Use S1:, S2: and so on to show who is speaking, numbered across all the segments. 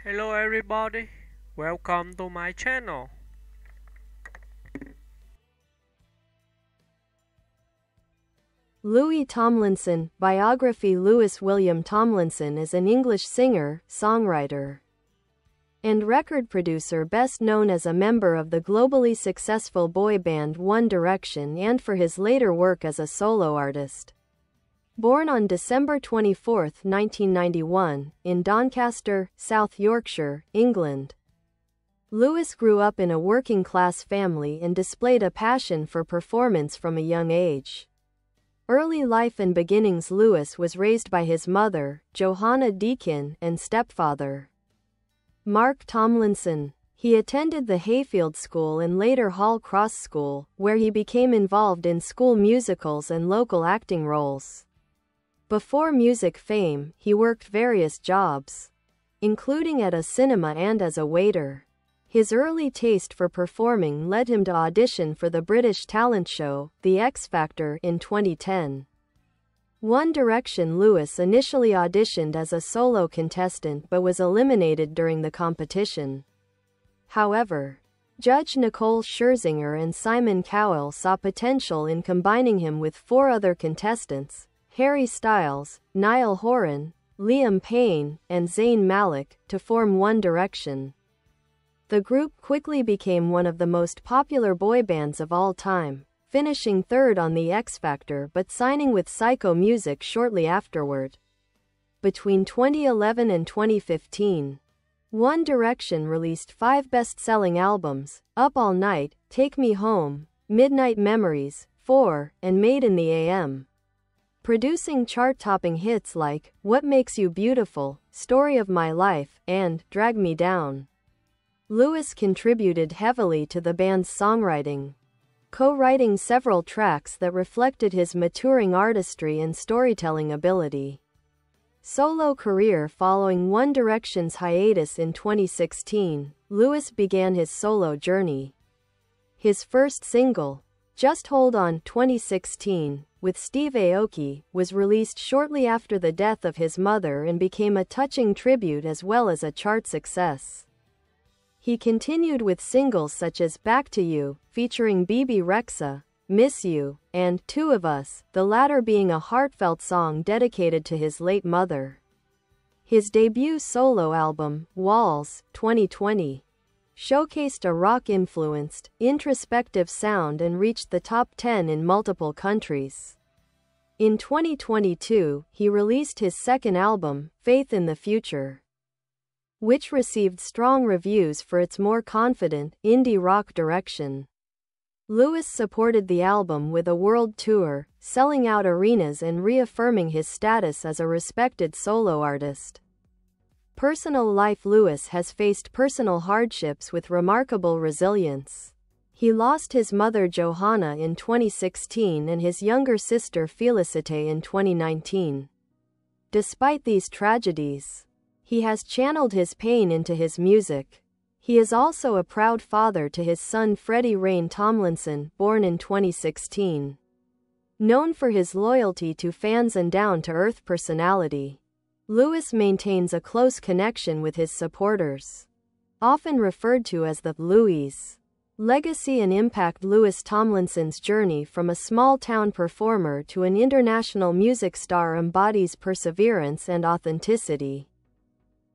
S1: Hello everybody, welcome to my channel.
S2: Louis Tomlinson, Biography. William Tomlinson is an English singer, songwriter, and record producer, best known as a member of the globally successful boy band One Direction and for his later work as a solo artist. Born on December 24, 1991, in Doncaster, South Yorkshire, England, Lewis grew up in a working-class family and displayed a passion for performance from a young age. Early life and beginnings. Lewis was raised by his mother, Johannah Deakin, and stepfather, Mark Tomlinson. He attended the Hayfield School and later Hall Cross School, where he became involved in school musicals and local acting roles. Before music fame, he worked various jobs, including at a cinema and as a waiter. His early taste for performing led him to audition for the British talent show, The X Factor, in 2010. One Direction. Lewis initially auditioned as a solo contestant but was eliminated during the competition. However, Judge Nicole Scherzinger and Simon Cowell saw potential in combining him with four other contestants, Harry Styles, Niall Horan, Liam Payne, and Zayn Malik, to form One Direction. The group quickly became one of the most popular boy bands of all time, finishing third on The X Factor but signing with Psycho Music shortly afterward. Between 2011 and 2015, One Direction released 5 best-selling albums: Up All Night, Take Me Home, Midnight Memories, 4, and Made in the AM, producing chart-topping hits like What Makes You Beautiful, Story of My Life, and Drag Me Down. Lewis contributed heavily to the band's songwriting, co-writing several tracks that reflected his maturing artistry and storytelling ability. Solo career. Following One Direction's hiatus in 2016, Lewis began his solo journey. His first single, Just Hold On 2016, with Steve Aoki, was released shortly after the death of his mother and became a touching tribute as well as a chart success. He continued with singles such as Back to You, featuring Bebe Rexha, Miss You, and Two of Us, the latter being a heartfelt song dedicated to his late mother. His debut solo album, Walls, 2020, showcased a rock-influenced, introspective sound and reached the top 10 in multiple countries. In 2022, he released his second album, Faith in the Future, which received strong reviews for its more confident, indie rock direction. Lewis supported the album with a world tour, selling out arenas and reaffirming his status as a respected solo artist. Personal life. Lewis has faced personal hardships with remarkable resilience. He lost his mother Johannah in 2016 and his younger sister Felicite in 2019. Despite these tragedies, he has channeled his pain into his music. He is also a proud father to his son Freddie Rain Tomlinson, born in 2016. Known for his loyalty to fans and down-to-earth personality, Lewis maintains a close connection with his supporters, often referred to as the Louis. Legacy and impact. Louis Tomlinson's journey from a small-town performer to an international music star embodies perseverance and authenticity.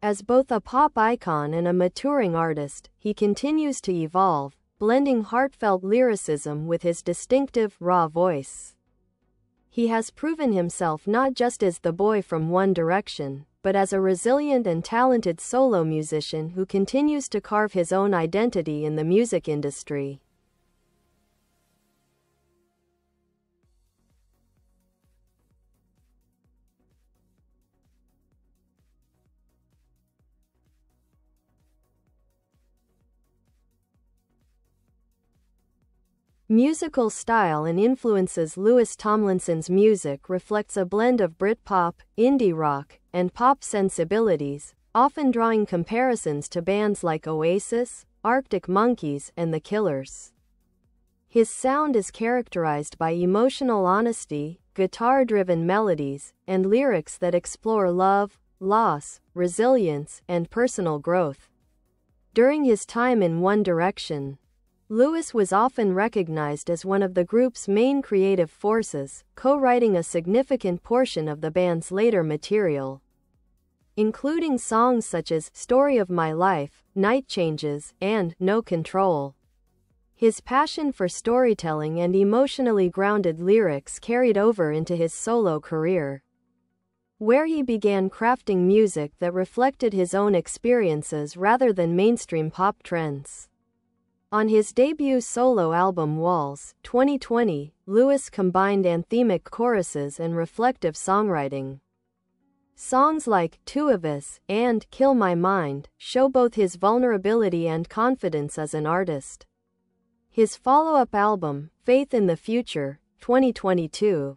S2: As both a pop icon and a maturing artist, he continues to evolve, blending heartfelt lyricism with his distinctive, raw voice. He has proven himself not just as the boy from One Direction, but as a resilient and talented solo musician who continues to carve his own identity in the music industry. Musical style and influences. Louis Tomlinson's music reflects a blend of Britpop, indie rock, and pop sensibilities, often drawing comparisons to bands like Oasis, Arctic Monkeys, and The Killers. His sound is characterized by emotional honesty, guitar-driven melodies, and lyrics that explore love, loss, resilience, and personal growth. During his time in One Direction, Lewis was often recognized as one of the group's main creative forces, co-writing a significant portion of the band's later material, including songs such as Story of My Life, Night Changes, and No Control. His passion for storytelling and emotionally grounded lyrics carried over into his solo career, where he began crafting music that reflected his own experiences rather than mainstream pop trends. On his debut solo album Walls, 2020, Lewis combined anthemic choruses and reflective songwriting. Songs like Two of Us and Kill My Mind show both his vulnerability and confidence as an artist. His follow-up album, Faith in the Future, 2022,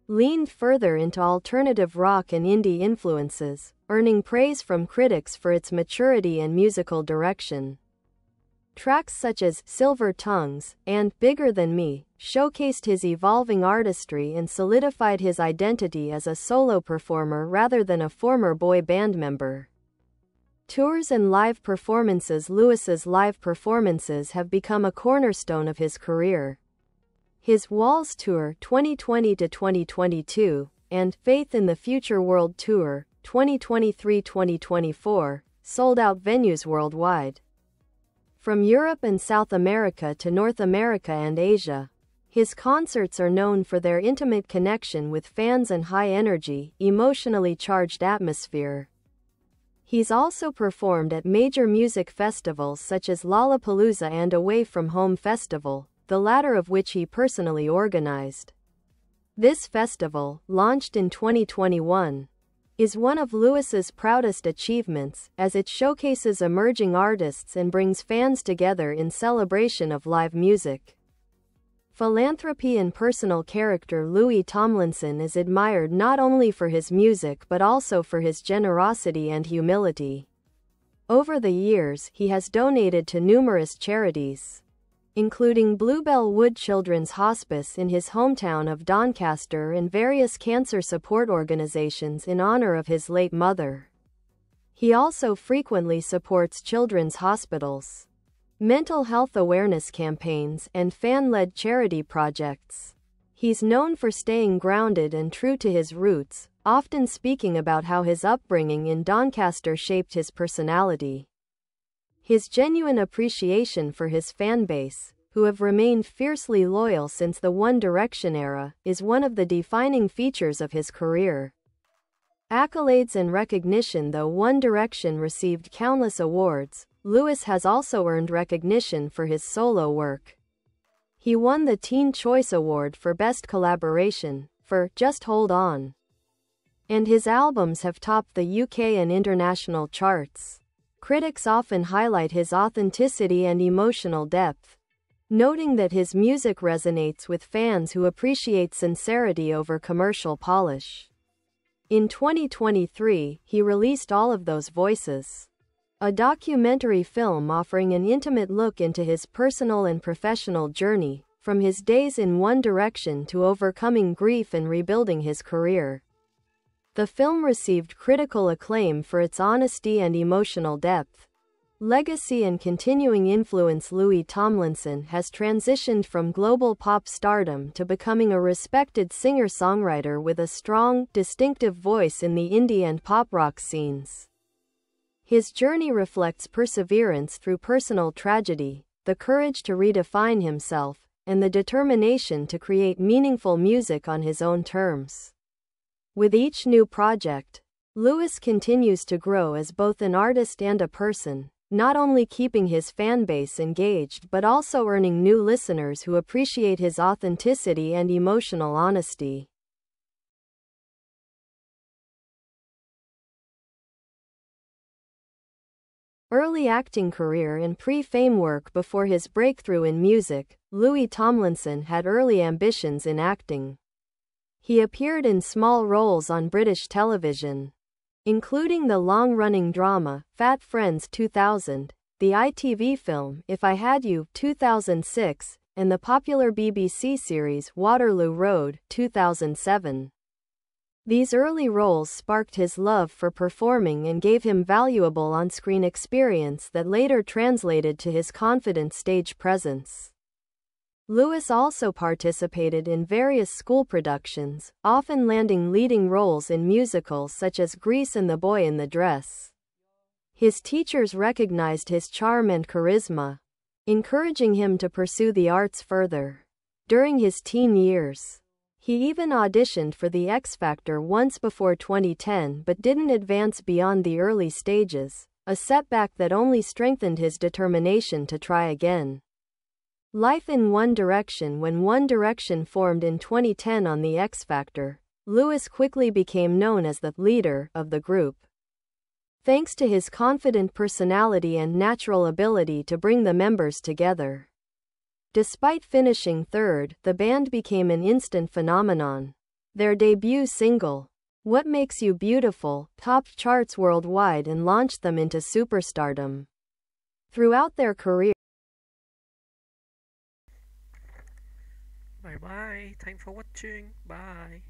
S2: leaned further into alternative rock and indie influences, earning praise from critics for its maturity and musical direction. Tracks such as Silver Tongues and Bigger Than Me showcased his evolving artistry and solidified his identity as a solo performer rather than a former boy band member. Tours and live performances. Lewis's live performances have become a cornerstone of his career. His Walls Tour 2020-2022 and Faith in the Future World Tour 2023-2024 sold out venues worldwide. From Europe and South America to North America and Asia, his concerts are known for their intimate connection with fans and high-energy, emotionally charged atmosphere. He's also performed at major music festivals such as Lollapalooza and Away From Home Festival, the latter of which he personally organized. This festival, launched in 2021, is one of Lewis's proudest achievements, as it showcases emerging artists and brings fans together in celebration of live music. Philanthropy and personal character. Louis Tomlinson is admired not only for his music but also for his generosity and humility. Over the years, he has donated to numerous charities, including Bluebell Wood Children's Hospice in his hometown of Doncaster and various cancer support organizations in honor of his late mother. He also frequently supports children's hospitals, mental health awareness campaigns, and fan-led charity projects. He's known for staying grounded and true to his roots, often speaking about how his upbringing in Doncaster shaped his personality. His genuine appreciation for his fanbase, who have remained fiercely loyal since the One Direction era, is one of the defining features of his career. Accolades and recognition. Though One Direction received countless awards, Lewis has also earned recognition for his solo work. He won the Teen Choice Award for Best Collaboration for Just Hold On, and his albums have topped the UK and international charts. Critics often highlight his authenticity and emotional depth, noting that his music resonates with fans who appreciate sincerity over commercial polish. In 2023, he released All of Those Voices, a documentary film offering an intimate look into his personal and professional journey, from his days in One Direction to overcoming grief and rebuilding his career. The film received critical acclaim for its honesty and emotional depth. Legacy and continuing influence. Louis Tomlinson has transitioned from global pop stardom to becoming a respected singer-songwriter with a strong, distinctive voice in the indie and pop rock scenes. His journey reflects perseverance through personal tragedy, the courage to redefine himself, and the determination to create meaningful music on his own terms. With each new project, Lewis continues to grow as both an artist and a person, not only keeping his fanbase engaged but also earning new listeners who appreciate his authenticity and emotional honesty. Early acting career and pre-fame work. Before his breakthrough in music, Louis Tomlinson had early ambitions in acting. He appeared in small roles on British television, including the long-running drama, Fat Friends 2000, the ITV film, If I Had You, 2006, and the popular BBC series, Waterloo Road, 2007. These early roles sparked his love for performing and gave him valuable on-screen experience that later translated to his confident stage presence. Lewis also participated in various school productions, often landing leading roles in musicals such as Grease and The Boy in the Dress. His teachers recognized his charm and charisma, encouraging him to pursue the arts further. During his teen years, he even auditioned for the X Factor once before 2010 but didn't advance beyond the early stages, a setback that only strengthened his determination to try again. Life in One Direction. When One Direction formed in 2010 on the X Factor, Lewis quickly became known as the leader of the group. Thanks to his confident personality and natural ability to bring the members together. Despite finishing third, the band became an instant phenomenon. Their debut single, What Makes You Beautiful, topped charts worldwide and launched them into superstardom. Throughout their career,
S1: Bye bye. Thanks for watching. Bye.